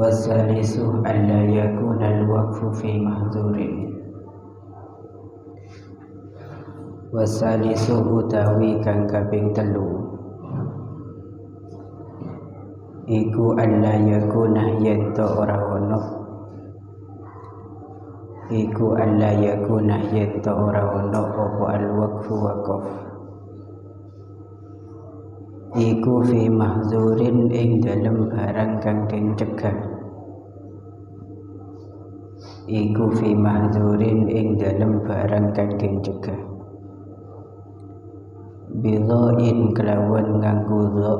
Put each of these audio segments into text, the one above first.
Wasalisu alla yakuna al-waqfu fi mahzurin. Wasalisu utawi kang kaping telu iku alla yakuna yen to ora ono iku alla yakuna yen to ora ono apa al-waqfu waqaf iku fi mahzurin ing dalem barang kang den cegah iku fi mahzurin ing dalem barang kang den cegah bidhain kelawan nganggo dha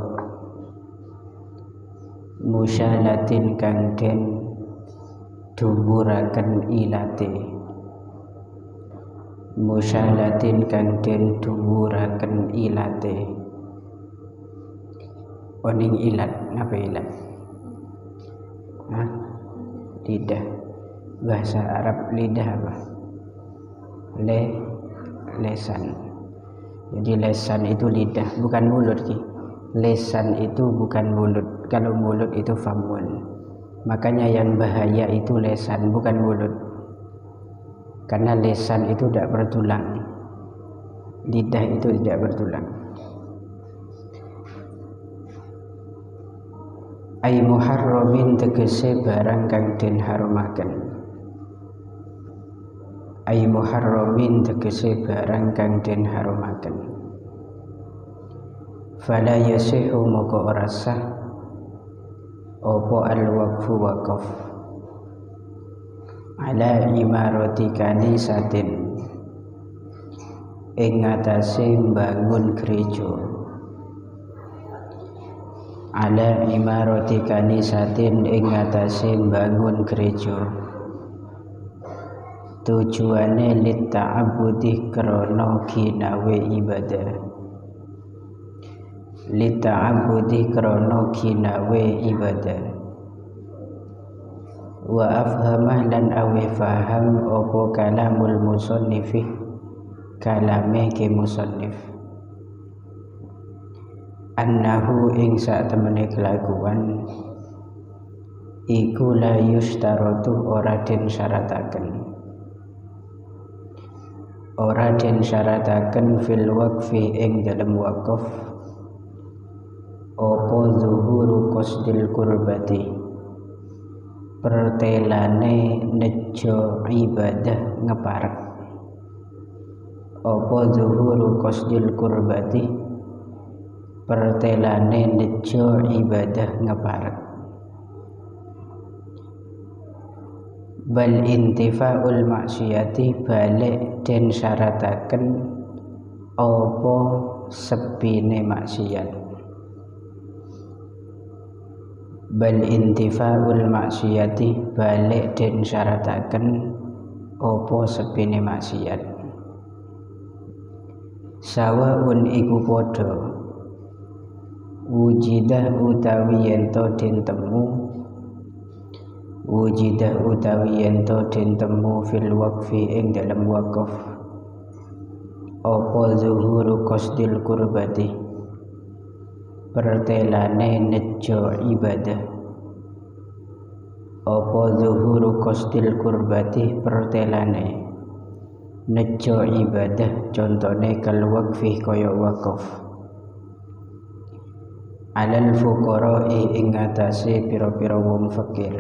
musyalatin kang den dumuraken ilate musyalatin kang den dumuraken ilate oning ilat, apa ilat? Lidah. Bahasa Arab lidah apa? Lesan. Jadi lesan itu lidah, bukan mulut. Lesan itu bukan mulut. Kalau mulut itu famun. Makanya yang bahaya itu lesan, bukan mulut. Karena lesan itu tidak bertulang. Lidah itu tidak bertulang. Ai muharramin tegese barang kang den harumaken. Ai muharramin tegese barang kang den harumaken. Fala yasihu moko ora sah apa al-waqfu waqaf ala imarati kanisatin ing atase mbangun gereja. Ala imarati kanisatin ing atase mbangun gereja. Tujuane lit ta'abbudi krana ginawe ibadah. Lit ta'abbudi krana ginawe ibadah. Wa afhamah lan awe faham apa kalamul musannifi kalame ke musannif. Annahu ing sak temene kelakuan iku la yustaratu ora den syarataken fil waqfi ing dalem waqaf apa zuhuru qasdil qurbati pertelane nejo ibadah ngeparek apa zuhuru qasdil qurbati pertelane nejo ibadah ngeparek bal intifa'ul maksiyati balik den syarataken apa sepine maksiat bal intifa'ul maksiyati balik den syarataken apa sepine maksiat sawaun iku padha wujidah utawi yento den temu fil waqfi ing dalam waqaf apa zuhuru qasdil qurbati pertelane nejo ibadah apa zuhuru qasdil qurbati pertelane nejo ibadah contone kal waqfi kaya waqaf alal fuqara'i ing atase pira-pira wong fakir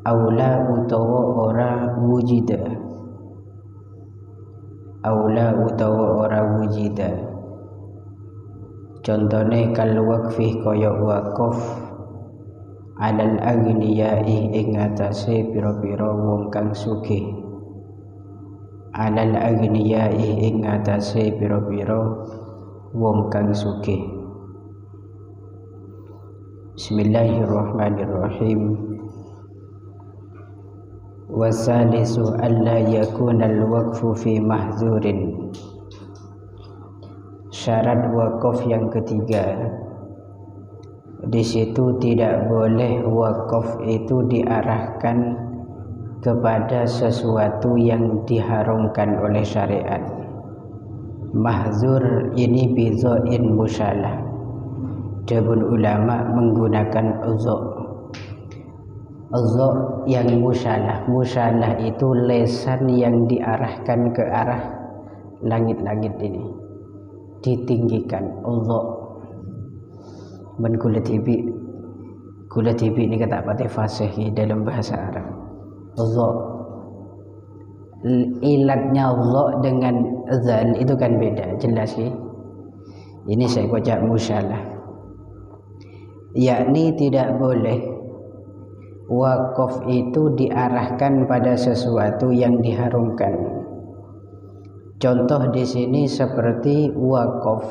aula utawa ora wujida contone kal waqfi kaya waqaf alal aghniyai ing atase pira-pira wong kang sugih wong kang sugih. Bismillahirrahmanirrahim. Wasalisu alla yakuna al-waqfu fi mahzurin. Syarat wakaf yang ketiga, di situ tidak boleh wakaf itu diarahkan kepada sesuatu yang diharamkan oleh syariat. Mahzur ini bizoin musyalah. Jabun ulama menggunakan uzuk yang musyalah itu lesan yang diarahkan ke arah langit-langit ini, ditinggikan. Uzuk ben kula tibi ini kata pakai fasih dalam bahasa Arab. Uzuk ilatnya uzuk dengan zal itu kan beda, jelas sih. Ini saya baca musyalah, yakni tidak boleh wakaf itu diarahkan pada sesuatu yang diharumkan. Contoh di sini seperti wakaf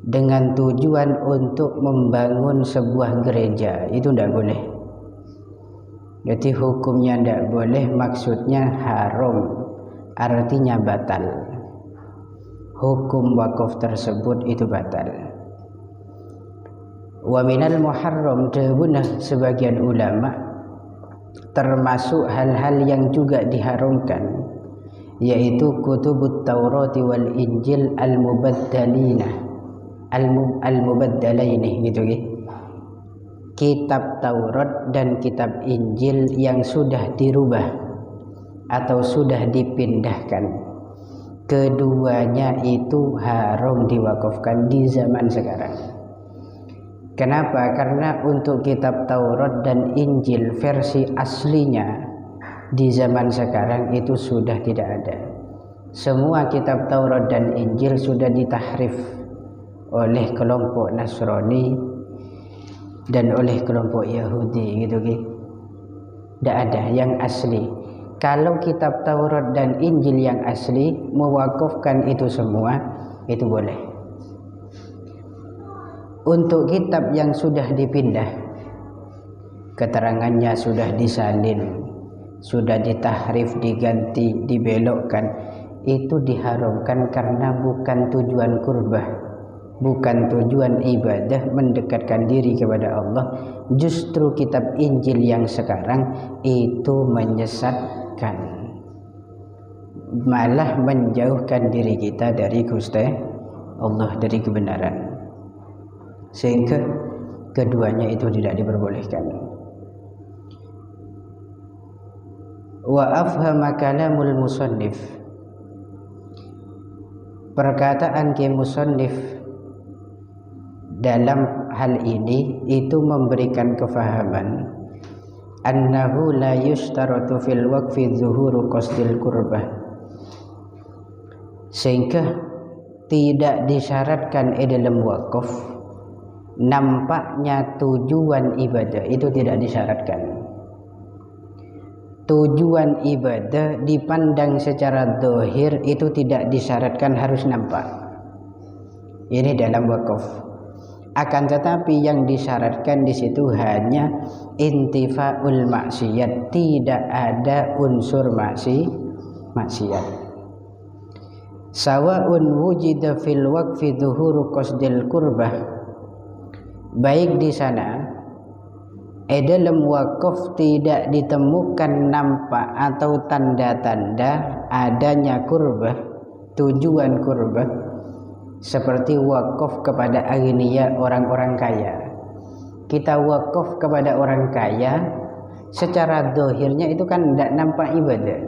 dengan tujuan untuk membangun sebuah gereja, itu tidak boleh. Jadi hukumnya tidak boleh, maksudnya haram, artinya batal. Hukum wakaf tersebut itu batal. Wa minal muharram, dahunah sebagian ulama, termasuk hal-hal yang juga diharamkan, yaitu kutubut Taurat wal Injil al-mubaddalaini gitu ya. Kitab Taurat dan kitab Injil yang sudah dirubah atau sudah dipindahkan, keduanya itu haram diwakafkan di zaman sekarang. Kenapa? Karena untuk kitab Taurat dan Injil versi aslinya di zaman sekarang itu sudah tidak ada. Semua kitab Taurat dan Injil sudah ditahrif oleh kelompok Nasrani dan oleh kelompok Yahudi gitu gitu. Tidak ada yang asli. Kalau kitab Taurat dan Injil yang asli mewakafkan itu semua, itu boleh. Untuk kitab yang sudah dipindah, keterangannya sudah disalin, sudah ditahrif, diganti, dibelokkan, itu diharamkan karena bukan tujuan kurbah, bukan tujuan ibadah mendekatkan diri kepada Allah. Justru kitab Injil yang sekarang itu menyesatkan, malah menjauhkan diri kita dari Gusti Allah, dari kebenaran, sehingga keduanya itu tidak diperbolehkan. Wa afhama kalamul musannif, perkataan ki musannif dalam hal ini itu memberikan kefahaman annahu la yushtaratu fil waqfi zuhuru qasdil qurbah, sehingga tidak disyaratkan dalam wakaf nampaknya tujuan ibadah, itu tidak disyaratkan. Tujuan ibadah dipandang secara zahir itu tidak disyaratkan harus nampak. Ini dalam wakaf. Akan tetapi yang disyaratkan di situ hanya intifaul maksiat, tidak ada unsur maksiat. Sawaun wujida fil waqfi dhuhuru qasdil qurbah, baik di sana dalam wakaf tidak ditemukan nampak atau tanda-tanda adanya kurbah, tujuan kurbah, seperti wakaf kepada agniya, orang-orang kaya. Kita wakaf kepada orang kaya, secara zahirnya itu kan tidak nampak ibadah,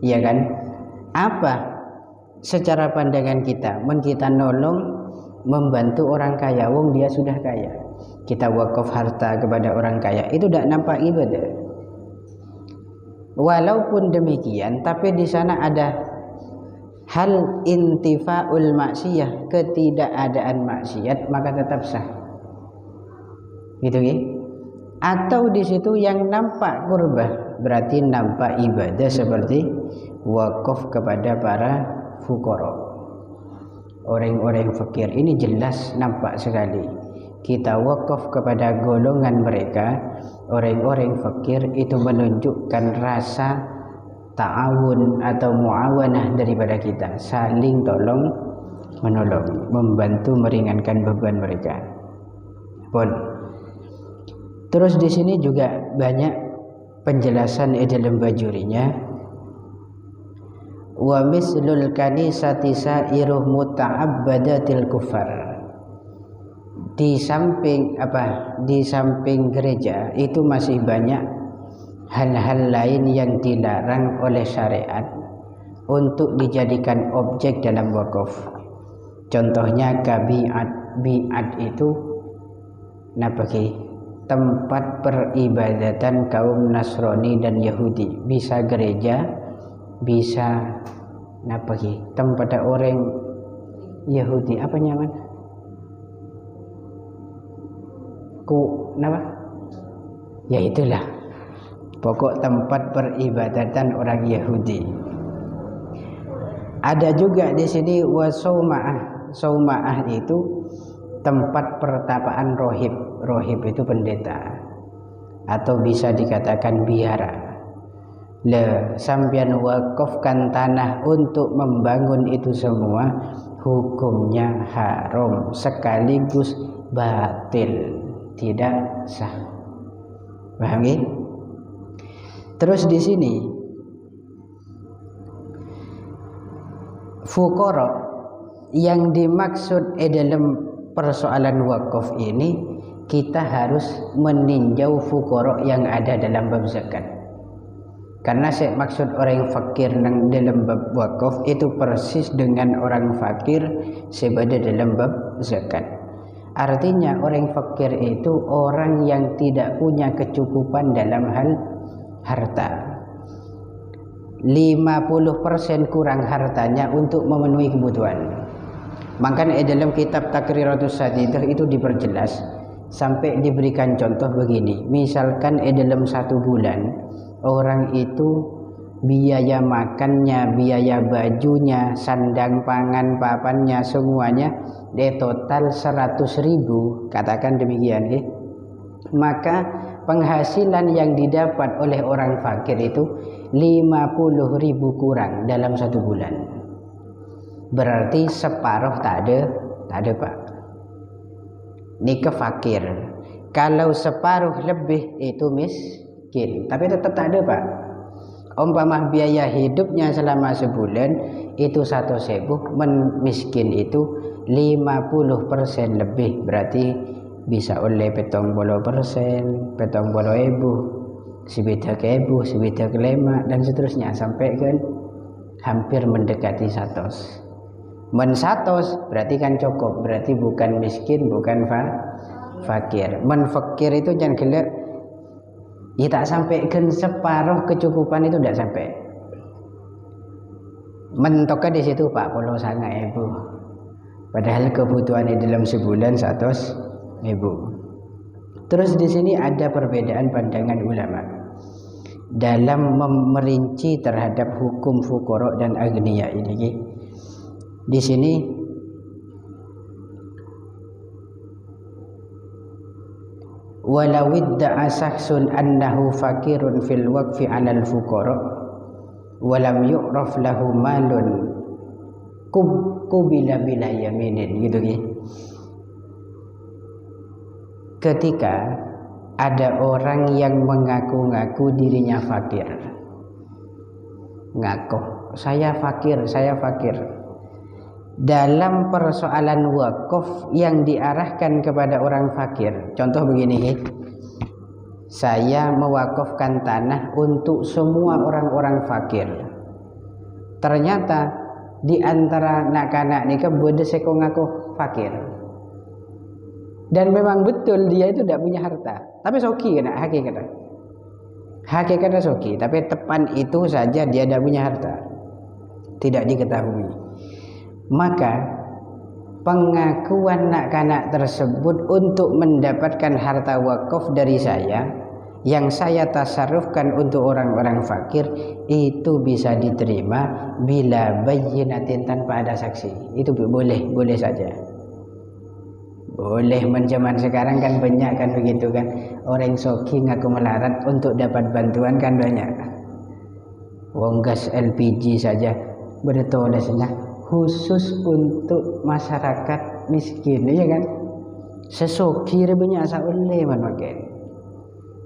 iya kan? Apa secara pandangan kita? Kita nolong, membantu orang kaya, wong dia sudah kaya, kita wakaf harta kepada orang kaya, itu tidak nampak ibadah. Walaupun demikian, tapi di sana ada hal intifaul maksiyah, ketidakadaan maksiat, maka tetap sah. Gitu ya. Atau di situ yang nampak kurbah, berarti nampak ibadah seperti wakaf kepada para fuqara, orang-orang fakir. Ini jelas nampak sekali. Kita wakaf kepada golongan mereka, orang-orang fakir, itu menunjukkan rasa ta'awun atau muawanah daripada kita, saling tolong menolong, membantu meringankan beban mereka. Terus di sini juga banyak penjelasan dalam bajurinya. Wa mislul kanisati sairuh muta'abbadatil kufar, di samping gereja itu masih banyak hal-hal lain yang dilarang oleh syariat untuk dijadikan objek dalam wakaf. Contohnya biat itu tempat peribadatan kaum Nasrani dan Yahudi. Bisa gereja, bisa tempat orang Yahudi apa nyaman? Ya itulah. Pokok tempat peribadatan orang Yahudi. Ada juga di sini wasauma'ah. Sauma'ah itu tempat pertapaan rohib. Rohib itu pendeta, atau bisa dikatakan biara. Sampian wakafkan tanah untuk membangun itu semua, hukumnya haram sekaligus batil, tidak sah. Paham ya? Terus di sini fuqara yang dimaksud dalam persoalan wakaf ini, kita harus meninjau fuqara yang ada dalam bab zakat. Karena saya maksud orang fakir dalam bab wakaf itu persis dengan orang fakir sebada dalam bab zakat. Artinya orang fakir itu orang yang tidak punya kecukupan dalam hal harta. 50% kurang hartanya untuk memenuhi kebutuhan. Makanya dalam kitab Takriratus Sadidah itu diperjelas sampai diberikan contoh begini. Misalkan dalam 1 bulan orang itu biaya makannya, biaya bajunya, sandang pangan papannya semuanya total 100.000, katakan demikian maka penghasilan yang didapat oleh orang fakir itu 50.000 kurang dalam 1 bulan. Berarti separuh tak ada Pak. Ini ke fakir. Kalau separuh lebih itu miskin, tapi tetap tak ada Pak. Umpama biaya hidupnya selama sebulan itu 1.000, miskin itu 50% lebih, berarti bisa oleh 70%, 70.000, sebidak ibu, sebidak lema, dan seterusnya sampai kan hampir mendekati 100. Men 100 berarti kan cukup, berarti bukan miskin, bukan fakir. Men fakir itu jangan gelap, ya tak sampai kan separuh kecukupan itu tidak sampai. Mentoknya di situ Pak puluh sangat ibu. Padahal kebutuhannya dalam sebulan 100.000. Terus di sini ada perbedaan pandangan ulama dalam merinci terhadap hukum fuqara dan agniya ini. Di sini walau idda'a shakhsun annahu fakirun fil waqfi 'alal fuqara wa lam yu'raf lahu malun qubila bila yaminin gitu. Ketika ada orang yang mengaku-ngaku dirinya fakir, ngaku saya fakir dalam persoalan wakaf yang diarahkan kepada orang fakir. Contoh begini, saya mewakafkan tanah untuk semua orang-orang fakir. Ternyata di antara anak-anak ini kemudian seko ngaku fakir, dan memang betul dia itu tidak punya harta, tapi soki kena hakikatnya soki, tapi tepan itu saja dia tidak punya harta, tidak diketahui. Maka pengakuan anak-anak tersebut untuk mendapatkan harta wakaf dari saya yang saya tasarrufkan untuk orang-orang fakir itu bisa diterima bila bayyinatin, tanpa ada saksi. Itu boleh saja. Boleh. Zaman sekarang kan banyak kan begitu kan, orang soki ngaku melarat untuk dapat bantuan kan banyak. Wong gas LPG saja bertolesnya khusus untuk masyarakat miskin, ya kan? Sesoki banyak asa oleh man makin.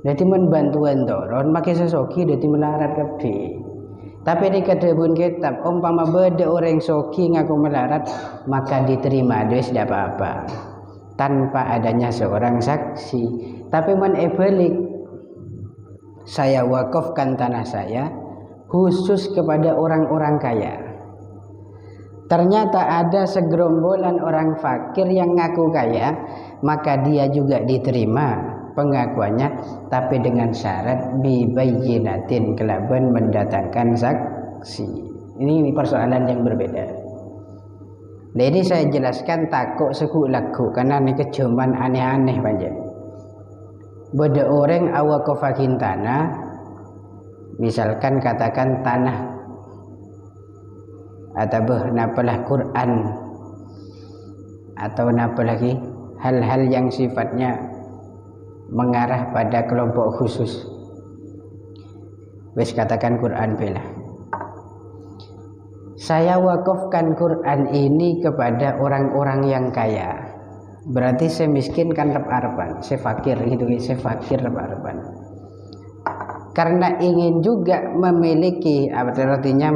Jadi men bantuan doron makin sesoki dadi melarat kabeh. Tapi di kedebun kitab umpama beda orang soki ngaku melarat maka diterima dia tidak apa-apa. tanpa adanya seorang saksi. Tapi menebalik, saya wakafkan tanah saya khusus kepada orang-orang kaya. Ternyata ada segerombolan orang fakir yang ngaku kaya, maka dia juga diterima pengakuannya, tapi dengan syarat bibayyinatin, kelaban mendatangkan saksi. Ini persoalan yang berbeda. Jadi saya jelaskan takut suku lagu karena ini kecuman aneh-aneh panjang. Beda orang awakafakin tanah, misalkan katakan tanah atau napalah Quran atau napa lagi hal-hal yang sifatnya mengarah pada kelompok khusus. Wes katakan Quran bela. Saya wakafkan Quran ini kepada orang-orang yang kaya. Berarti saya miskin kan rep-arepan, saya fakir gitu, saya fakir rep-arepan. Karena ingin juga memiliki, artinya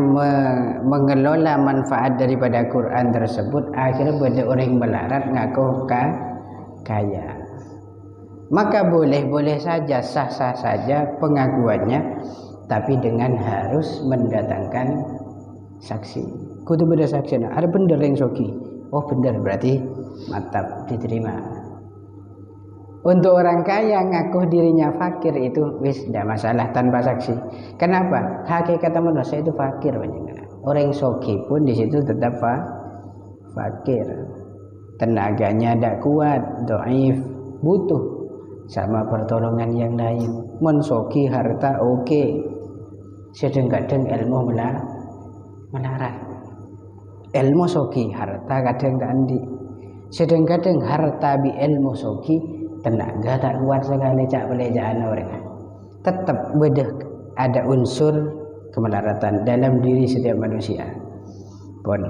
mengelola manfaat daripada Quran tersebut, akhirnya ada orang melarat ngaku kaya. Maka boleh-boleh saja, sah-sah saja pengakuannya, tapi dengan harus mendatangkan saksi. Kudu beda saksi. Ada bener yang soki. Oh bener, berarti mantap, diterima. Untuk orang kaya ngaku dirinya fakir itu wis tidak masalah tanpa saksi. Kenapa? Hakikat manusia itu fakir banyak. Orang soki pun di situ tetap fakir. Tenaganya tidak kuat, dhaif, butuh sama pertolongan yang lain. Mensoki harta oke. Sedang-kadang ilmu melarat. Ilmu soki harta kadang tak andi. Sedang-kadang harta bi ilmu soki tenaga tak kuat sekali cak pelejaan orang. Tetap beda ada unsur kemelaratan dalam diri setiap manusia. Pun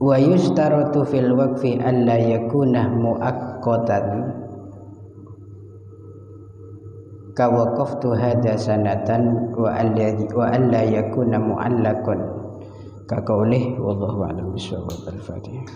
wa yustaratu fil waqfi alla yakuna muaqqatan ka waqaftu hadha sanatan wa alla yakuna mu'allaqan ka qaulih wallahu a'lam bishawab. Al-Fatihah.